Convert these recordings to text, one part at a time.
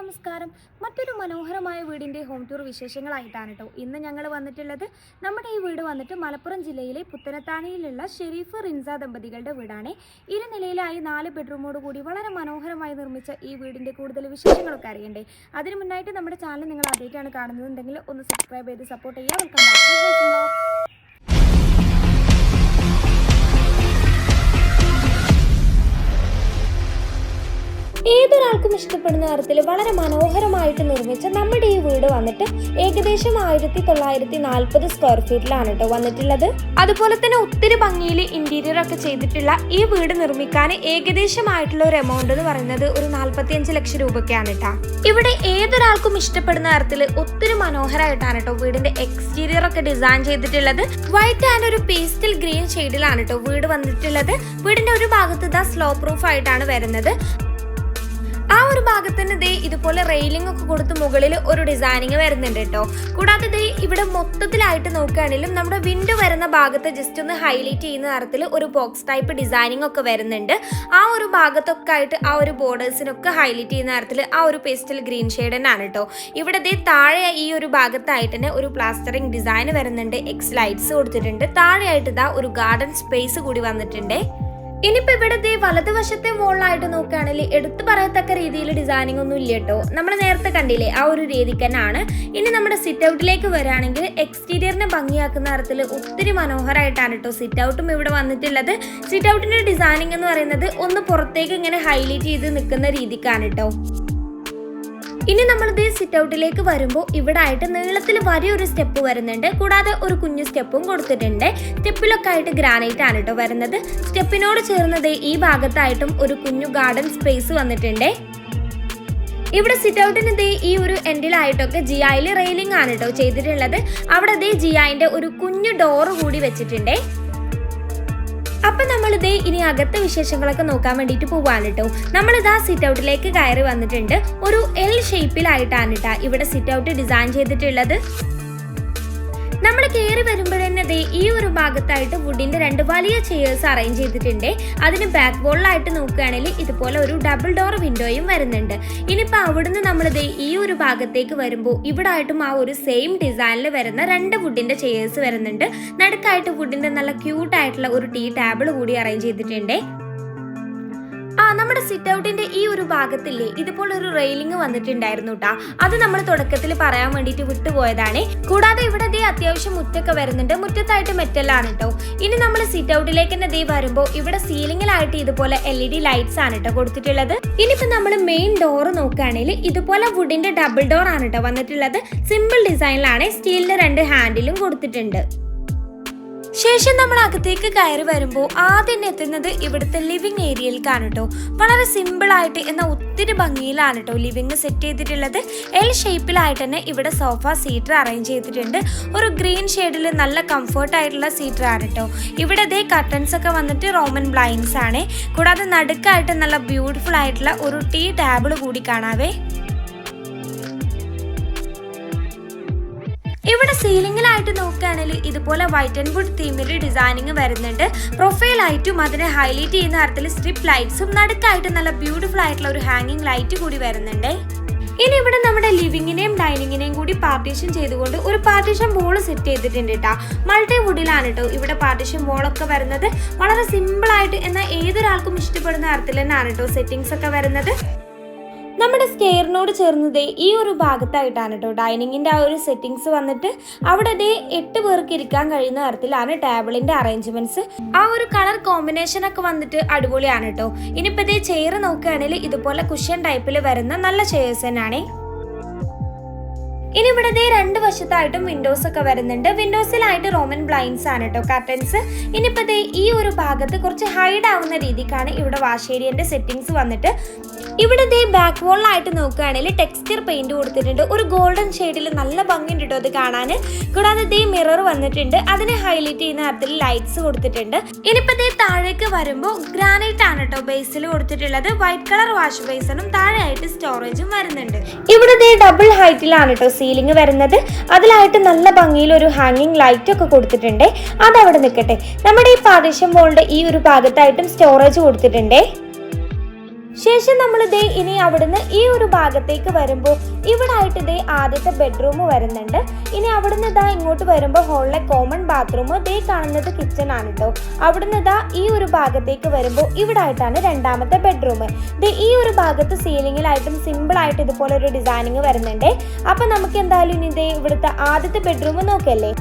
നമസ്കാരം. മറ്റൊരു മനോഹരമായ വീടിൻ്റെ ഹോം ടൂർ വിശേഷങ്ങളായിട്ടാണ് കേട്ടോ ഇന്ന് ഞങ്ങൾ വന്നിട്ടുള്ളത്. നമ്മുടെ ഈ വീട് വന്നിട്ട് മലപ്പുറം ജില്ലയിലെ പുത്തനത്താണിയിലുള്ള ഷെരീഫ് റിൻസ ദമ്പതികളുടെ വീടാണ്. ഇരുനിലയിലായി 4 ബെഡ്റൂമോട് കൂടി വളരെ മനോഹരമായി നിർമ്മിച്ച ഈ വീടിൻ്റെ കൂടുതൽ വിശേഷങ്ങളൊക്കെ അറിയണ്ടേ? അതിന് മുന്നായിട്ട് നമ്മുടെ ചാനൽ നിങ്ങൾ ആദ്യമായിട്ടാണ് കാണുന്നതെങ്കിൽ ഒന്ന് സബ്സ്ക്രൈബ് ചെയ്ത് സപ്പോർട്ട് ചെയ്യുക. Welcome back. ഏതൊരാൾക്കും ഇഷ്ടപ്പെടുന്ന തരത്തിൽ വളരെ മനോഹരമായിട്ട് നിർമ്മിച്ച നമ്മുടെ ഈ വീട് വന്നിട്ട് ഏകദേശം 1940 സ്ക്വയർ ഫീറ്റിലാണ് കേട്ടോ വന്നിട്ടുള്ളത്. അതുപോലെ തന്നെ ഒത്തിരി ഭംഗിയിൽ ഇന്റീരിയർ ഒക്കെ ചെയ്തിട്ടുള്ള ഈ വീട് നിർമ്മിക്കാൻ ഏകദേശമായിട്ടുള്ള ഒരു എമൗണ്ട് എന്ന് പറയുന്നത് ഒരു 45 ലക്ഷം രൂപയ്ക്കാണ് കേട്ടോ. ഇവിടെ ഏതൊരാൾക്കും ഇഷ്ടപ്പെടുന്ന തരത്തിൽ ഒത്തിരി മനോഹരമായിട്ടാണ് കേട്ടോ വീടിന്റെ എക്സ്റ്റീരിയർ ഒക്കെ ഡിസൈൻ ചെയ്തിട്ടുള്ളത്. വൈറ്റ് ആൻഡ് ഒരു പേസ്റ്റൽ ഗ്രീൻ ഷെയ്ഡിലാണ് കേട്ടോ വീട് വന്നിട്ടുള്ളത്. വീടിന്റെ ഒരു ഭാഗത്ത് സ്ലോ പ്രൂഫ് ആയിട്ടാണ് വരുന്നത്. ആ ഒരു ഭാഗത്തിന് ദേ ഇതുപോലെ റെയിലിംഗ് ഒക്കെ കൊടുത്ത് മുകളിൽ ഒരു ഡിസൈനിങ് വരുന്നുണ്ട് കേട്ടോ. കൂടാതെ ദേ ഇവിടെ മൊത്തത്തിലായിട്ട് നോക്കുകയാണെങ്കിലും നമ്മുടെ വിൻഡോ വരുന്ന ഭാഗത്ത് ജസ്റ്റ് ഒന്ന് ഹൈലൈറ്റ് ചെയ്യുന്ന തരത്തിൽ ഒരു ബോക്സ് ടൈപ്പ് ഡിസൈനിങ് ഒക്കെ വരുന്നുണ്ട്. ആ ഒരു ഭാഗത്തൊക്കെ ആയിട്ട് ആ ഒരു ബോർഡേഴ്സിനൊക്കെ ഹൈലൈറ്റ് ചെയ്യുന്ന തരത്തിൽ ആ ഒരു പേസ്റ്റൽ ഗ്രീൻ ഷെയ്ഡ് തന്നെയാണ് കേട്ടോ. ഇവിടെ ദേ താഴെ ഈ ഒരു ഭാഗത്തായിട്ട് തന്നെ ഒരു പ്ലാസ്റ്ററിങ് ഡിസൈൻ വരുന്നുണ്ട്. എക്സ് ലൈറ്റ്സ് കൊടുത്തിട്ടുണ്ട്. താഴെയായിട്ട് ഇതാ ഒരു ഗാർഡൻ സ്പേസ് കൂടി വന്നിട്ടുണ്ട്. ഇനിയിപ്പോൾ ഇവിടെ വലതുവശത്തെ വോളായിട്ട് നോക്കുകയാണെങ്കിൽ എടുത്തു പറയത്തക്ക രീതിയിൽ ഡിസൈനിങ് ഒന്നും ഇല്ല കേട്ടോ. നമ്മൾ നേരത്തെ കണ്ടില്ലേ ആ ഒരു രീതിക്ക് തന്നെയാണ്. ഇനി നമ്മുടെ സിറ്റ് ഔട്ടിലേക്ക് വരികയാണെങ്കിൽ എക്സ്റ്റീരിയറിനെ ഭംഗിയാക്കുന്ന തരത്തിൽ ഒത്തിരി മനോഹരമായിട്ടാണ് കേട്ടോ സിറ്റ് ഔട്ടും ഇവിടെ വന്നിട്ടുള്ളത്. സിറ്റ് ഔട്ടിന്റെ ഡിസൈനിങ് എന്ന് പറയുന്നത് ഒന്ന് പുറത്തേക്ക് ഇങ്ങനെ ഹൈലൈറ്റ് ചെയ്ത് നിൽക്കുന്ന രീതിക്കാണ് കേട്ടോ. ഇനി നമ്മളിത് സിറ്റ് ഔട്ടിലേക്ക് വരുമ്പോൾ ഇവിടെ ആയിട്ട് നീളത്തിൽ വലിയൊരു സ്റ്റെപ്പ് വരുന്നുണ്ട്. കൂടാതെ ഒരു കുഞ്ഞു സ്റ്റെപ്പും കൊടുത്തിട്ടുണ്ട്. സ്റ്റെപ്പിലൊക്കെ ആയിട്ട് ഗ്രാനൈറ്റ് ആണ് കേട്ടോ വരുന്നത്. സ്റ്റെപ്പിനോട് ചേർന്നത് ഈ ഭാഗത്തായിട്ടും ഒരു കുഞ്ഞു ഗാർഡൻ സ്പേസ് വന്നിട്ടുണ്ട്. ഇവിടെ സിറ്റ് ഔട്ടിന് ഈ ഒരു എൻഡിലായിട്ടൊക്കെ ജിഐയിൽ റെയിലിംഗ് ആണ് കേട്ടോ ചെയ്തിട്ടുള്ളത്. അവിടെ ജിഐന്റെ ഒരു കുഞ്ഞു ഡോറ് കൂടി വെച്ചിട്ടുണ്ട്. അപ്പൊ നമ്മളിതേ ഇനി അകത്തെ വിശേഷങ്ങളൊക്കെ നോക്കാൻ വേണ്ടിയിട്ട് പോവാണ് കേട്ടോ. നമ്മളിതാ സിറ്റ് ഔട്ടിലേക്ക് കയറി വന്നിട്ടുണ്ട്. ഒരു എൽ ഷേപ്പിലായിട്ടാണ് കേട്ടോ ഇവിടെ സിറ്റ് ഔട്ട് ഡിസൈൻ ചെയ്തിട്ടുള്ളത്. നമ്മൾ കയറി വരുമ്പോഴേ ഈ ഒരു ഭാഗത്തായിട്ട് വുഡിന്റെ 2 വലിയ ചെയേഴ്സ് അറേഞ്ച് ചെയ്തിട്ടുണ്ട്. അതിന് ബാക്ക് വോളിലായിട്ട് നോക്കുകയാണെങ്കിൽ ഇതുപോലെ ഒരു ഡബിൾ ഡോർ വിൻഡോയും വരുന്നുണ്ട്. ഇനിയിപ്പോൾ അവിടുന്ന് നമ്മൾ ഈ ഒരു ഭാഗത്തേക്ക് വരുമ്പോൾ ഇവിടെ ആയിട്ടും ആ ഒരു സെയിം ഡിസൈനിൽ വരുന്ന 2 വുഡിന്റെ ചെയേഴ്സ് വരുന്നുണ്ട്. നടുക്കായിട്ട് വുഡിന്റെ നല്ല ക്യൂട്ടായിട്ടുള്ള ഒരു ടീ ടേബിൾ കൂടി അറേഞ്ച് ചെയ്തിട്ടുണ്ട്. നമ്മുടെ സിറ്റ് ഔട്ടിന്റെ ഈ ഒരു ഭാഗത്തില്ലേ ഇതുപോലെ ഒരു റെയിലിംഗ് വന്നിട്ടുണ്ടായിരുന്നു കേട്ടോ. അത് നമ്മൾ തുടക്കത്തിൽ പറയാൻ വേണ്ടിയിട്ട് വിട്ടുപോയതാണ്. കൂടാതെ ഇവിടെ അത്യാവശ്യം മുറ്റൊക്കെ വരുന്നുണ്ട്. മുറ്റത്തായിട്ട് മെറ്റലാണ് കേട്ടോ. ഇനി നമ്മൾ സിറ്റ് ഔട്ടിലേക്ക് തന്നെ വരുമ്പോൾ ഇവിടെ സീലിംഗിലായിട്ട് ഇതുപോലെ LED ലൈറ്റ്സ് ആണ് കേട്ടോ കൊടുത്തിട്ടുള്ളത്. ഇനിയിപ്പോ നമ്മൾ മെയിൻ ഡോർ നോക്കുകയാണെങ്കിൽ ഇതുപോലെ വുഡിന്റെ ഡബിൾ ഡോർ ആണ് കേട്ടോ വന്നിട്ടുള്ളത്. സിമ്പിൾ ഡിസൈനിലാണ്. സ്റ്റീലിന്റെ 2 ഹാൻഡിലും കൊടുത്തിട്ടുണ്ട്. ശേഷം നമ്മൾ അകത്തേക്ക് കയറി വരുമ്പോൾ ആദ്യം എത്തുന്നത് ഇവിടുത്തെ ലിവിംഗ് ഏരിയയിലേക്കാണ് കേട്ടോ. വളരെ സിമ്പിൾ ആയിട്ട് എന്നാൽ ഒത്തിരി ഭംഗിയിലാണ് കേട്ടോ ലിവിംഗ് സെറ്റ് ചെയ്തിട്ടുള്ളത്. എൽ ഷേപ്പിലായിട്ട് തന്നെ ഇവിടെ സോഫ സീറ്റർ അറേഞ്ച് ചെയ്തിട്ടുണ്ട്. ഒരു ഗ്രീൻ ഷെയ്ഡിൽ നല്ല കംഫർട്ട് ആയിട്ടുള്ള സീറ്റർ ആണ് കേട്ടോ. ഇവിടെ കർട്ടൻസ് ഒക്കെ വന്നിട്ട് റോമൻ ബ്ലൈൻഡ്സ് ആണ്. കൂടാതെ നടുക്കായിട്ട് നല്ല ബ്യൂട്ടിഫുൾ ആയിട്ടുള്ള ഒരു ടീ ടേബിൾ കൂടി കാണാവേ. ഇവിടെ സീലിംഗിലായിട്ട് നോക്കുകയാണെങ്കിൽ ഇതുപോലെ വൈറ്റ് ആൻഡ് വുഡ് തീമിൽ ഡിസൈനിങ് വരുന്നുണ്ട്. പ്രൊഫൈലായിട്ടും അതിനെ ഹൈലൈറ്റ് ചെയ്യുന്ന തരത്തിൽ സ്ട്രിപ്പ് ലൈറ്റ്സും നടുക്കായിട്ട് നല്ല ബ്യൂട്ടിഫുൾ ആയിട്ടുള്ള ഒരു ഹാങ്ങിങ് ലൈറ്റ് കൂടി വരുന്നുണ്ട്. ഇനി ഇവിടെ നമ്മുടെ ലിവിങ്ങിനെയും ഡൈനിങ്ങിനെയും കൂടി പാർട്ടീഷൻ ചെയ്തുകൊണ്ട് ഒരു പാർട്ടീഷൻ വോൾ സെറ്റ് ചെയ്തിട്ടുണ്ട് കേട്ടോ. മൾട്ടി വുഡിലാണ് കേട്ടോ ഇവിടെ പാർട്ടീഷൻ വോളൊക്കെ വരുന്നത്. വളരെ സിമ്പിൾ ആയിട്ട് എന്നാൽ ഏതൊരാൾക്കും ഇഷ്ടപ്പെടുന്ന തരത്തിൽ തന്നെയാണ് കേട്ടോ സെറ്റിംഗ്സ് ഒക്കെ വരുന്നത്. നമ്മുടെ സ്റ്റെയറിനോട് ചേർന്നത് ഈ ഒരു ഭാഗത്തായിട്ടാണ് കേട്ടോ ഡൈനിങ്ങിൻ്റെ ആ ഒരു സെറ്റിങ്സ് വന്നിട്ട് അവിടെ 8 പേർക്ക് ഇരിക്കാൻ കഴിയുന്ന തരത്തിലാണ് ടേബിളിൻ്റെ അറേഞ്ച്മെന്റ്സ്. ആ ഒരു കളർ കോമ്പിനേഷൻ ഒക്കെ വന്നിട്ട് അടിപൊളിയാണ് കേട്ടോ. ഇനിയിപ്പോൾ ചെയർ നോക്കുകയാണെങ്കിൽ ഇതുപോലെ കുഷ്യൻ ടൈപ്പിൽ വരുന്ന നല്ല ചെയർസ് തന്നെയാണ്. ഇനി ഇവിടെ 2 വശത്തായിട്ടും വിൻഡോസ് ഒക്കെ വരുന്നുണ്ട്. വിൻഡോസിലായിട്ട് റോമൻ ബ്ലൈൻഡ്സ് ആണ് കേട്ടോ കർട്ടൻസ്. ഇനിയിപ്പോൾ ഈ ഒരു ഭാഗത്ത് കുറച്ച് ഹൈഡ് ആവുന്ന രീതിക്കാണ് ഇവിടെ വാഷ് ഏരിയന്റെ സെറ്റിങ്സ് വന്നിട്ട്. ഇവിടെ ബാക്ക് വോളിലായിട്ട് നോക്കുകയാണെങ്കിൽ ടെക്സ്ചർ പെയിന്റ് കൊടുത്തിട്ടുണ്ട്. ഒരു ഗോൾഡൻ ഷെയ്ഡിൽ നല്ല ഭംഗിയുണ്ട് കേട്ടോ അത് കാണാൻ. കൂടാതെ മിറർ വന്നിട്ടുണ്ട്. അതിനെ ഹൈലൈറ്റ് ചെയ്യുന്ന തരത്തിൽ ലൈറ്റ്സ് കൊടുത്തിട്ടുണ്ട്. ഇനിയിപ്പോൾ താഴേക്ക് വരുമ്പോൾ ഗ്രാനൈറ്റ് ആണ് കേട്ടോ ബേസിൽ കൊടുത്തിട്ടുള്ളത്. വൈറ്റ് കളർ വാഷ് ബേസിനും താഴെയായിട്ട് സ്റ്റോറേജും വരുന്നുണ്ട്. ഇവിടെ ഡബിൾ ഹൈറ്റിലാണ് കേട്ടോ സീലിംഗ് വരുന്നത്. അതിലായിട്ട് നല്ല ഭംഗിയിൽ ഒരു ഹാങ്ങിങ് ലൈറ്റ് ഒക്കെ കൊടുത്തിട്ടുണ്ട്. അതവിടെ നിൽക്കട്ടെ. നമ്മുടെ ഈ പാർട്ടീഷൻ വോളിന്റെ ഈ ഒരു ഭാഗത്തായിട്ടും സ്റ്റോറേജ് കൊടുത്തിട്ടുണ്ട്. ശേഷം നമ്മൾ ഇനി അവിടുന്ന് ഈ ഒരു ഭാഗത്തേക്ക് വരുമ്പോൾ ഇവിടെ ആയിട്ട് ആദ്യത്തെ ബെഡ്റൂം വരുന്നുണ്ട്. ഇനി അവിടുന്ന് ഇങ്ങോട്ട് വരുമ്പോൾ ഹോളിലെ കോമൺ ബാത്റൂം കാണുന്നത് കിച്ചൺ ആണ് കേട്ടോ. അവിടുന്ന് ഈ ഒരു ഭാഗത്തേക്ക് വരുമ്പോൾ ഇവിടെ ആയിട്ടാണ് രണ്ടാമത്തെ ബെഡ്റൂം. ഈ ഒരു ഭാഗത്ത് സീലിംഗിലായിട്ടും സിമ്പിൾ ആയിട്ട് ഇതുപോലെ ഒരു ഡിസൈനിങ് വരുന്നുണ്ട്. അപ്പൊ നമുക്ക് എന്തായാലും ഇനി ഇവിടുത്തെ ആദ്യത്തെ ബെഡ്റൂം നോക്കല്ലേ.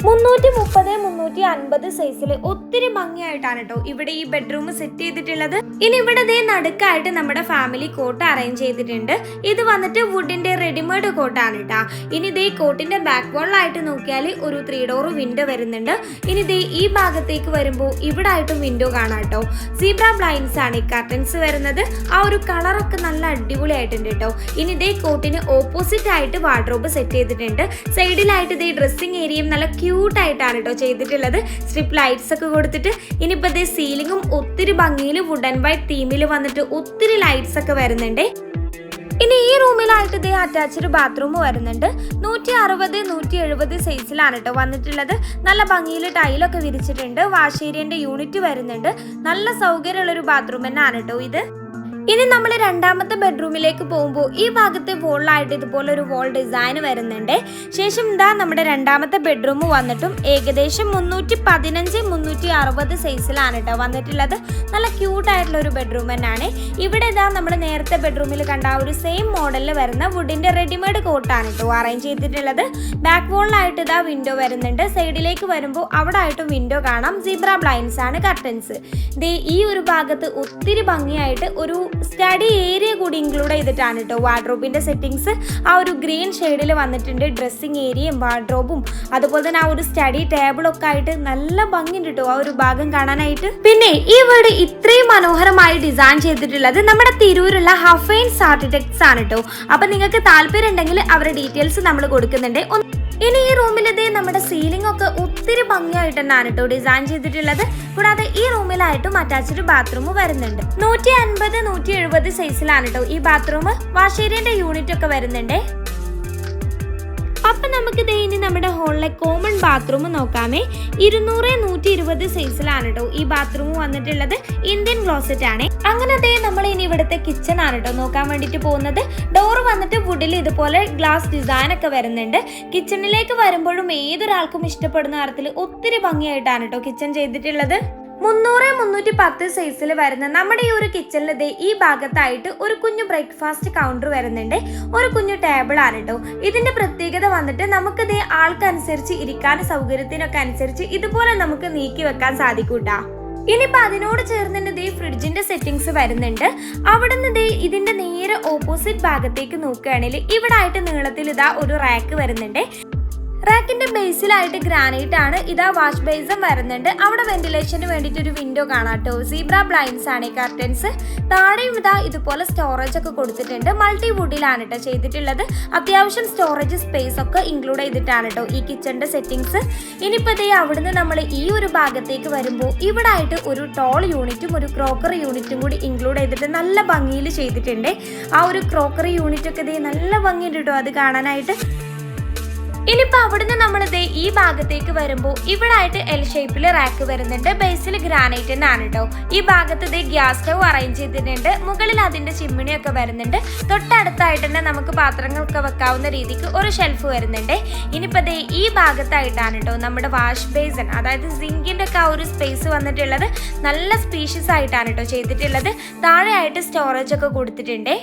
330-350 സൈസിൽ ഒത്തിരി ഭംഗിയായിട്ടാണ് കേട്ടോ ഇവിടെ ഈ ബെഡ്റൂം സെറ്റ് ചെയ്തിട്ടുള്ളത്. ഇനി ഇവിടെ നടുക്കായിട്ട് നമ്മുടെ ഫാമിലി കോട്ട് അറേഞ്ച് ചെയ്തിട്ടുണ്ട്. ഇത് വന്നിട്ട് വുഡിന്റെ റെഡിമെയ്ഡ് കോട്ടാണ് കേട്ടോ. ഇനി കോട്ടിന്റെ ബാക്ക് വോളിലായിട്ട് നോക്കിയാൽ ഒരു 3 ഡോർ വിൻഡോ വരുന്നുണ്ട്. ഇനി ഈ ഭാഗത്തേക്ക് വരുമ്പോൾ ഇവിടെ ആയിട്ടും വിൻഡോ കാണാം കേട്ടോ. സീബ്ര ബ്ലൈൻഡ്സ് ആണ് ഈ കർട്ടൻസ് വരുന്നത്. ആ ഒരു കളറൊക്കെ നല്ല അടിപൊളിയായിട്ടുണ്ട് കേട്ടോ. ഇനി കോട്ടിന് ഓപ്പോസിറ്റ് ആയിട്ട് വാർഡ്രോബ് സെറ്റ് ചെയ്തിട്ടുണ്ട്. സൈഡിലായിട്ട് ഡ്രസ്സിംഗ് ഏരിയയും നല്ല ക്യൂട്ടായിട്ടാണ് കേട്ടോ ചെയ്തിട്ടുള്ളത്. സ്ട്രിപ്പ് ലൈറ്റ്സ് ഒക്കെ കൊടുത്തിട്ട്. ഇനിയിപ്പോൾ സീലിംഗും ഒത്തിരി ഭംഗിയിൽ വുഡ് ആൻഡ് വൈറ്റ് തീമിൽ വന്നിട്ട് ഒത്തിരി ലൈറ്റ്സ് ഒക്കെ വരുന്നുണ്ട്. ഇനി ഈ റൂമിലായിട്ട് അറ്റാച്ച്ഡ് ബാത്റൂം വരുന്നുണ്ട്. 160-170 സൈസിലാണ് കേട്ടോ വന്നിട്ടുള്ളത്. നല്ല ഭംഗിയിൽ ടൈലൊക്കെ വിരിച്ചിട്ടുണ്ട്. വാഷ് ഏരിയന്റെ യൂണിറ്റ് വരുന്നുണ്ട്. നല്ല സൗകര്യമുള്ളൊരു ബാത്റൂം തന്നെയാണ് കേട്ടോ ഇത്. ഇനി നമ്മൾ രണ്ടാമത്തെ ബെഡ്റൂമിലേക്ക് പോകുമ്പോൾ ഈ ഭാഗത്തെ വോളിലായിട്ട് ഇതുപോലെ ഒരു വോൾ ഡിസൈൻ വരുന്നുണ്ട്. ശേഷം നമ്മുടെ രണ്ടാമത്തെ ബെഡ്റൂം വന്നിട്ടും ഏകദേശം 315-360 സൈസിലാണ് കേട്ടോ വന്നിട്ടുള്ളത്. നല്ല ക്യൂട്ടായിട്ടുള്ള ഒരു ബെഡ്റൂം തന്നെയാണ്. ഇവിടെ നമ്മൾ നേരത്തെ ബെഡ്റൂമിൽ കണ്ട ആ ഒരു സെയിം മോഡലിൽ വരുന്ന വുഡിന്റെ റെഡിമെയ്ഡ് കോട്ടാണ് കേട്ടോ അറേഞ്ച് ചെയ്തിട്ടുള്ളത്. ബാക്ക് വോളിലായിട്ട് വിൻഡോ വരുന്നുണ്ട്. സൈഡിലേക്ക് വരുമ്പോൾ അവിടെ ആയിട്ടും വിൻഡോ കാണാം. സീബ്ര ബ്ലൈൻഡ്സ് ആണ് കർട്ടൻസ്. ഈ ഒരു ഭാഗത്ത് ഒത്തിരി ഭംഗിയായിട്ട് ഒരു സ്റ്റഡി ഏരിയ കൂടി ഇൻക്ലൂഡ് ചെയ്തിട്ടാണ് കേട്ടോ വാർഡ്രോബിന്റെ സെറ്റിംഗ്സ്. ആ ഒരു ഗ്രീൻ ഷെയ്ഡിൽ വന്നിട്ടുണ്ട്. ഡ്രസ്സിംഗ് ഏരിയയും വാർഡ്രോബും അതുപോലെ തന്നെ ആ ഒരു സ്റ്റഡി ടേബിളൊക്കെ ആയിട്ട് നല്ല ഭംഗിയുണ്ട് കേട്ടോ ആ ഒരു ഭാഗം കാണാനായിട്ട്. പിന്നെ ഈ വീട് ഇത്രയും മനോഹരമായി ഡിസൈൻ ചെയ്തിട്ടുള്ളത് നമ്മുടെ തിരൂരുള്ള ഹഫൈൻസ് ആർക്കിടെക്ട്സ് ആണ് കേട്ടോ. അപ്പൊ നിങ്ങൾക്ക് താല്പര്യം ഉണ്ടെങ്കിൽ അവരുടെ ഡീറ്റെയിൽസ് നമ്മൾ കൊടുക്കുന്നുണ്ട്. ഇനി ഈ റൂമിൽ നമ്മുടെ സീലിംഗ് ഒക്കെ ഒത്തിരി ഭംഗിയായിട്ട് തന്നെയാണ് കേട്ടോ ഡിസൈൻ ചെയ്തിട്ടുള്ളത്. കൂടാതെ ഈ റൂമിലായിട്ടും അറ്റാച്ച്ഡ് ബാത്റൂം വരുന്നുണ്ട്. 150-170 സൈസിലാണ് കേട്ടോ ഈ ബാത്റൂം. വാഷ് ഏരിയന്റെ യൂണിറ്റ് ഒക്കെ വരുന്നുണ്ട്. അപ്പൊ നമുക്ക് ഇനി നമ്മുടെ ഹോളിലെ കോമൺ ബാത്റൂം നോക്കാമേ. 200-120 സൈസിലാണ് കേട്ടോ ഈ ബാത്റൂം വന്നിട്ടുള്ളത്. ഇന്ത്യൻ ക്ലോസറ്റ് ആണ്. അങ്ങനെ നമ്മൾ ഇനി ഇവിടുത്തെ കിച്ചൺ ആണ് കേട്ടോ നോക്കാൻ വേണ്ടിട്ട് പോകുന്നത്. ഡോർ വന്നിട്ട് വുഡിൽ ഇതുപോലെ ഗ്ലാസ് ഡിസൈൻ ഒക്കെ വരുന്നുണ്ട്. കിച്ചണിലേക്ക് വരുമ്പോഴും ഏതൊരാൾക്കും ഇഷ്ടപ്പെടുന്ന തരത്തിൽ ഒത്തിരി ഭംഗിയായിട്ടാണ് കേട്ടോ കിച്ചൺ ചെയ്തിട്ടുള്ളത്. 300-310 സൈസിൽ വരുന്ന നമ്മുടെ ഈ ഒരു കിച്ചണിൽ ഈ ഭാഗത്തായിട്ട് ഒരു കുഞ്ഞു ബ്രേക്ക്ഫാസ്റ്റ് കൗണ്ടർ വരുന്നുണ്ട്. ഒരു കുഞ്ഞു ടേബിൾ ആണ് കേട്ടോ. ഇതിന്റെ പ്രത്യേകത വന്നിട്ട് നമുക്ക് ആൾക്കനുസരിച്ച് ഇരിക്കാൻ സൗകര്യത്തിനൊക്കെ അനുസരിച്ച് ഇതുപോലെ നമുക്ക് നീക്കി വെക്കാൻ സാധിക്കൂട്ടാ. ഇനിയിപ്പോൾ അതിനോട് ചേർന്നിട്ട് ഫ്രിഡ്ജിന്റെ സെറ്റിംഗ്സ് വരുന്നുണ്ട്. അവിടെ നിന്ന് ഇതിന്റെ നേരെ ഓപ്പോസിറ്റ് ഭാഗത്തേക്ക് നോക്കുകയാണെങ്കിൽ ഇവിടെ ആയിട്ട് നീളത്തിൽ ഒരു റാക്ക് വരുന്നുണ്ട്. റാക്കിന്റെ ബേസിലായിട്ട് ഗ്രാനൈറ്റ് ആണ്. വാഷ് ബേസും വരുന്നുണ്ട്. അവിടെ വെന്റിലേഷന് വേണ്ടിയിട്ട് ഒരു വിൻഡോ കാണാം കേട്ടോ. സീബ്ര ബ്ലൈൻഡ്സ് ആണ് ഈ കർട്ടൻസ്. താഴെയും ഇതുപോലെ സ്റ്റോറേജ് ഒക്കെ കൊടുത്തിട്ടുണ്ട്. മൾട്ടി വുഡിലാണ് കേട്ടോ ചെയ്തിട്ടുള്ളത്. അത്യാവശ്യം സ്റ്റോറേജ് സ്പേസ് ഒക്കെ ഇൻക്ലൂഡ് ചെയ്തിട്ടാണ് കേട്ടോ ഈ കിച്ചണിന്റെ സെറ്റിംഗ്സ്. ഇനിയിപ്പോൾ അവിടുന്ന് നമ്മൾ ഈ ഒരു ഭാഗത്തേക്ക് വരുമ്പോൾ ഇവിടെ ആയിട്ട് ഒരു ടോൾ യൂണിറ്റും ഒരു ക്രോക്കറി യൂണിറ്റും കൂടി ഇൻക്ലൂഡ് ചെയ്തിട്ട് നല്ല ഭംഗിയിൽ ചെയ്തിട്ടുണ്ട്. ആ ഒരു ക്രോക്കറി യൂണിറ്റ് ഒക്കെ നല്ല ഭംഗിയുണ്ട് കേട്ടോ അത് കാണാനായിട്ട്. ഇനിയിപ്പോൾ അവിടുന്ന് നമ്മളിത് ഈ ഭാഗത്തേക്ക് വരുമ്പോൾ ഇവിടെ ആയിട്ട് എൽ ഷേപ്പിൽ റാക്ക് വരുന്നുണ്ട്. ബേസിൽ ഗ്രാനൈറ്റ് തന്നെ ആണ് കേട്ടോ. ഈ ഭാഗത്ത് ഇത് ഗ്യാസ് സ്റ്റവ് അറേഞ്ച് ചെയ്തിട്ടുണ്ട്. മുകളിൽ അതിന്റെ ചിമ്മിണിയൊക്കെ വരുന്നുണ്ട്. തൊട്ടടുത്തായിട്ട് തന്നെ നമുക്ക് പാത്രങ്ങളൊക്കെ വെക്കാവുന്ന രീതിക്ക് ഒരു ഷെൽഫ് വരുന്നുണ്ട്. ഇനിയിപ്പോൾ ഈ ഭാഗത്തായിട്ടാണ് കേട്ടോ നമ്മുടെ വാഷ് ബേസിൻ, അതായത് സിങ്കിന്റെ ഒക്കെ ആ ഒരു സ്പേസ് വന്നിട്ടുള്ളത്. നല്ല സ്പീഷ്യസ് ആയിട്ടാണ് കേട്ടോ ചെയ്തിട്ടുള്ളത്. താഴെയായിട്ട് സ്റ്റോറേജ് ഒക്കെ കൊടുത്തിട്ടുണ്ട്.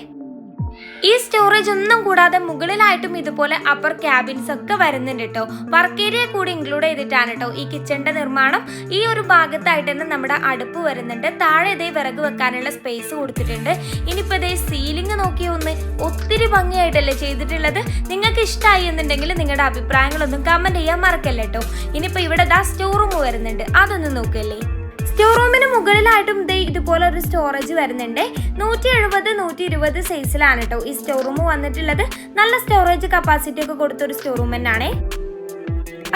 ഈ സ്റ്റോറേജ് ഒന്നും കൂടാതെ മുകളിലായിട്ടും ഇതുപോലെ അപ്പർ ക്യാബിൻസ് ഒക്കെ വരുന്നുണ്ട് കേട്ടോ. വർക്ക് ഏരിയ കൂടി ഇൻക്ലൂഡ് ചെയ്തിട്ടാണ് കേട്ടോ ഈ കിച്ചണിന്റെ നിർമ്മാണം. ഈ ഒരു ഭാഗത്തായിട്ട് തന്നെ നമ്മുടെ അടുപ്പ് വരുന്നുണ്ട്. താഴെ വിറക് വെക്കാനുള്ള സ്പേസ് കൊടുത്തിട്ടുണ്ട്. ഇനിയിപ്പോൾ സീലിംഗ് നോക്കിയ ഒന്ന് ഒത്തിരി ഭംഗിയായിട്ടല്ലേ ചെയ്തിട്ടുള്ളത്. നിങ്ങൾക്ക് ഇഷ്ടമായി എന്നുണ്ടെങ്കിൽ നിങ്ങളുടെ അഭിപ്രായങ്ങളൊന്നും കമന്റ് ചെയ്യാൻ മറക്കല്ലേ കേട്ടോ. ഇനിയിപ്പോൾ ഇവിടെ സ്റ്റോർ റൂം വരുന്നുണ്ട്, അതൊന്നും നോക്കല്ലേ. സ്റ്റോർ റൂമിന് മുകളിലായിട്ടും ഇതുപോലെ ഒരു സ്റ്റോറേജ് വരുന്നുണ്ട്. 170-120 സൈസിലാണ് കേട്ടോ ഈ സ്റ്റോർ റൂം വന്നിട്ടുള്ളത്. നല്ല സ്റ്റോറേജ് കപ്പാസിറ്റി ഒക്കെ കൊടുത്തൊരു സ്റ്റോർ റൂം തന്നെയാണ്.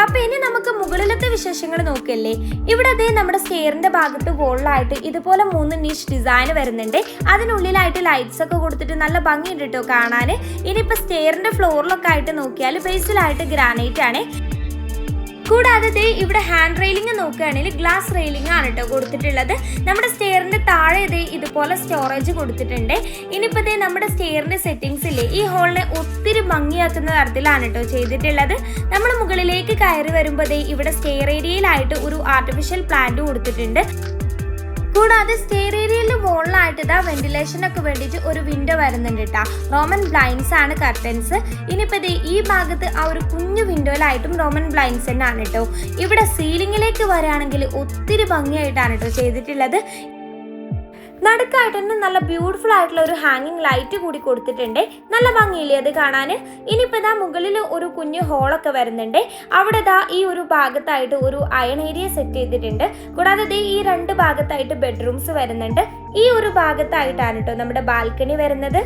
അപ്പൊ ഇനി നമുക്ക് മുകളിലത്തെ വിശേഷങ്ങൾ നോക്കല്ലേ. ഇവിടെ നമ്മുടെ സ്റ്റെയറിന്റെ ഭാഗത്ത് വോളിലായിട്ട് ഇതുപോലെ 3 നിഷ് ഡിസൈൻ വരുന്നുണ്ട്. അതിനുള്ളിലായിട്ട് ലൈറ്റ്സ് ഒക്കെ കൊടുത്തിട്ട് നല്ല ഭംഗിയുണ്ട് കേട്ടോ കാണാൻ. ഇനിയിപ്പോ സ്റ്റെയറിന്റെ ഫ്ലോറിലൊക്കെ ആയിട്ട് നോക്കിയാൽ ബേസിലായിട്ട് ഗ്രാനൈറ്റ് ആണ്. കൂടാതെ ഇവിടെ ഹാൻഡ് റെയിലിംഗ് നോക്കുകയാണെങ്കിൽ ഗ്ലാസ് റെയിലിംഗ് ആണ് കേട്ടോ കൊടുത്തിട്ടുള്ളത്. നമ്മുടെ സ്റ്റെയറിന്റെ താഴെ ഇതുപോലെ സ്റ്റോറേജ് കൊടുത്തിട്ടുണ്ട്. ഇനിയിപ്പോൾ നമ്മുടെ സ്റ്റെയറിന്റെ സെറ്റിംഗ്സ് ഇല്ലേ, ഈ ഹോളിനെ ഒത്തിരി ഭംഗിയാക്കുന്ന തരത്തിലാണ് കേട്ടോ ചെയ്തിട്ടുള്ളത്. നമ്മൾ മുകളിലേക്ക് കയറി വരുമ്പോൾ ഇവിടെ സ്റ്റെയർ ഏരിയയിലായിട്ട് ഒരു ആർട്ടിഫിഷ്യൽ പ്ലാന്റ് കൊടുത്തിട്ടുണ്ട്. കൂടാതെ സ്റ്റെയർ ഏരിയയിൽ മുകളിലായിട്ട് വെന്റിലേഷനൊക്കെ വേണ്ടിയിട്ട് ഒരു വിൻഡോ വരുന്നുണ്ട് കേട്ടോ. റോമൻ ബ്ലൈൻഡ്സ് ആണ് കർട്ടൻസ്. ഇനിയിപ്പോൾ ഈ ഭാഗത്ത് ആ ഒരു കുഞ്ഞു വിൻഡോയിലായിട്ടും റോമൻ ബ്ലൈൻഡ്സ് തന്നെയാണ് കേട്ടോ. ഇവിടെ സീലിംഗിലേക്ക് വരികയാണെങ്കിൽ ഒത്തിരി ഭംഗിയായിട്ടാണ് കേട്ടോ ചെയ്തിട്ടുള്ളത്. നടുക്കായിട്ട് തന്നെ നല്ല ബ്യൂട്ടിഫുൾ ആയിട്ടുള്ള ഒരു ഹാങ്ങിങ് ലൈറ്റ് കൂടി കൊടുത്തിട്ടുണ്ട്. നല്ല ഭംഗിയില്ലേ അത് കാണാൻ. ഇനിയിപ്പോൾ മുകളിൽ ഒരു കുഞ്ഞു ഹോളൊക്കെ വരുന്നുണ്ട്. അവിടെ ഈ ഒരു ഭാഗത്തായിട്ട് ഒരു അയൺ ഏരിയ സെറ്റ് ചെയ്തിട്ടുണ്ട്. കൂടാതെ ഈ 2 ഭാഗത്തായിട്ട് ബെഡ്റൂംസ് വരുന്നുണ്ട്. ഈ ഒരു ഭാഗത്തായിട്ടാണ് കേട്ടോ നമ്മുടെ ബാൽക്കണി വരുന്നത്.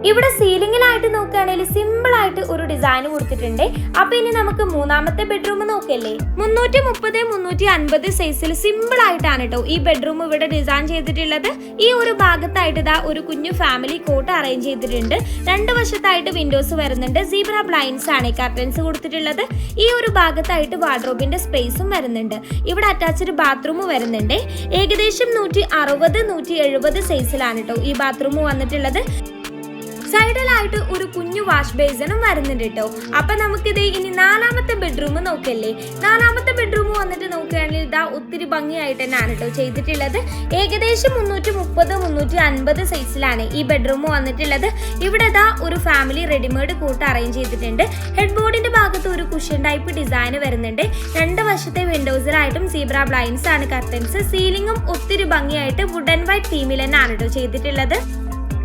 ഇവിടെ സീലിംഗിലായിട്ട് നോക്കുകയാണെങ്കിൽ സിമ്പിൾ ആയിട്ട് ഒരു ഡിസൈൻ കൊടുത്തിട്ടുണ്ട്. അപ്പൊ ഇനി നമുക്ക് മൂന്നാമത്തെ ബെഡ്റൂം നോക്കല്ലേ. 330-350 സൈസിൽ സിമ്പിൾ ആയിട്ടാണ് കേട്ടോ ഈ ബെഡ്റൂം ഇവിടെ ഡിസൈൻ ചെയ്തിട്ടുള്ളത്. ഈ ഒരു ഭാഗത്തായിട്ട് ഒരു കുഞ്ഞു ഫാമിലി കോട്ട് അറേഞ്ച് ചെയ്തിട്ടുണ്ട്. 2 വശത്തായിട്ട് വിൻഡോസ് വരുന്നുണ്ട്. സീബ്ര ബ്ലൈൻഡ്സ് ആണ് കർട്ടൻസ് കൊടുത്തിട്ടുള്ളത്. ഈ ഒരു ഭാഗത്തായിട്ട് വാർഡ്രോബിന്റെ സ്പേസും വരുന്നുണ്ട്. ഇവിടെ അറ്റാച്ച്ഡ് ബാത്റൂം വരുന്നുണ്ട്. ഏകദേശം 160-170 സൈസിലാണ് കേട്ടോ ഈ ബാത്റൂം വന്നിട്ടുള്ളത്. സൈഡിലായിട്ട് ഒരു കുഞ്ഞു വാഷ് ബേസിനും വരുന്നുണ്ട് കേട്ടോ. അപ്പൊ നമുക്കിത് ഇനി 4ാമത്തെ ബെഡ്റൂം നോക്കല്ലേ. 4ാമത്തെ ബെഡ്റൂം വന്നിട്ട് നോക്കുകയാണെങ്കിൽ ഒത്തിരി ഭംഗിയായിട്ട് തന്നെയാണ് കേട്ടോ ചെയ്തിട്ടുള്ളത്. ഏകദേശം 330-350 സൈസിലാണ് ഈ ബെഡ്റൂം വന്നിട്ടുള്ളത്. ഇവിടെ ഒരു ഫാമിലി റെഡിമെയ്ഡ് കൂട്ട് അറേഞ്ച് ചെയ്തിട്ടുണ്ട്. ഹെഡ് ബോർഡിന്റെ ഭാഗത്ത് ഒരു കുഷൻ ടൈപ്പ് ഡിസൈൻ വരുന്നുണ്ട്. 2 വശത്തെ വിൻഡോസിലായിട്ടും സീബ്ര ബ്ലൈൻഡ്സ് ആണ് കർട്ടൻസ്. സീലിംഗും ഒത്തിരി ഭംഗിയായിട്ട് വുഡ് ആൻഡ് വൈറ്റ് തീമിൽ തന്നെയാണ് കേട്ടോ ചെയ്തിട്ടുള്ളത്.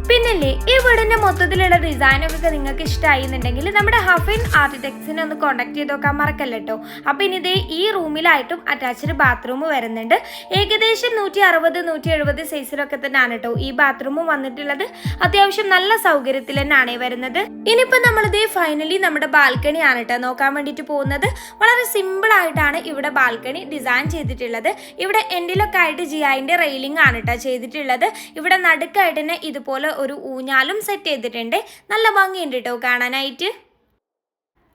പിന്നല്ലേ ഈ വീടിന്റെ മൊത്തത്തിലുള്ള ഡിസൈനൊക്കെ നിങ്ങൾക്ക് ഇഷ്ടമായി എന്നുണ്ടെങ്കിൽ നമ്മുടെ ഹഫിൻ ആർക്കിടെക്ട്സിനെ ഒന്ന് കോൺടാക്ട് ചെയ്ത് നോക്കാൻ മറക്കല്ലോ കേട്ടോ. അപ്പൊ ഇനി ഈ റൂമിലായിട്ടും അറ്റാച്ച്ഡ് ബാത്റൂം വരുന്നുണ്ട്. ഏകദേശം 160-170 സൈസിലൊക്കെ തന്നെയാണ് കേട്ടോ ഈ ബാത്റൂം വന്നിട്ടുള്ളത്. അത്യാവശ്യം നല്ല സൗകര്യത്തിൽ തന്നെയാണ് വരുന്നത്. ഇനിയിപ്പോ നമ്മളിത് ഫൈനലി നമ്മുടെ ബാൽക്കണി ആണ് കേട്ടോ നോക്കാൻ വേണ്ടിയിട്ട് പോകുന്നത്. വളരെ സിമ്പിൾ ആയിട്ടാണ് ഇവിടെ ബാൽക്കണി ഡിസൈൻ ചെയ്തിട്ടുള്ളത്. ഇവിടെ എൻഡിലൊക്കെ ആയിട്ട് ജിഐന്റെ റെയിലിംഗ് ആണ് കേട്ടോ ചെയ്തിട്ടുള്ളത്. ഇവിടെ നടുക്കായിട്ട് തന്നെ ഇതുപോലെ ഒരു ഊഞ്ഞാലും സെറ്റ് ചെയ്തിട്ടുണ്ട്. നല്ല ഭംഗിയുണ്ട് കേട്ടോ കാണാനായിട്ട്.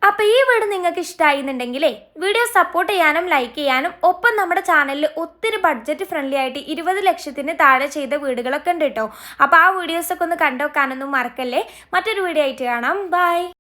അപ്പൊ ഈ വീഡിയോ നിങ്ങൾക്ക് ഇഷ്ടമായി എന്നുണ്ടെങ്കിലേ വീഡിയോ സപ്പോർട്ട് ചെയ്യാനും ലൈക്ക് ചെയ്യാനും, ഒപ്പം നമ്മുടെ ചാനലിൽ ഒത്തിരി ബഡ്ജറ്റ് ഫ്രണ്ട്ലി ആയിട്ട് 20 ലക്ഷത്തിന് താഴെ ചെയ്ത വീടുകളൊക്കെ ഉണ്ട് കേട്ടോ. അപ്പൊ ആ വീഡിയോസൊക്കെ ഒന്ന് കണ്ടുവെക്കാനൊന്നും മറക്കല്ലേ. മറ്റൊരു വീഡിയോ ആയിട്ട് കാണാം. ബൈ.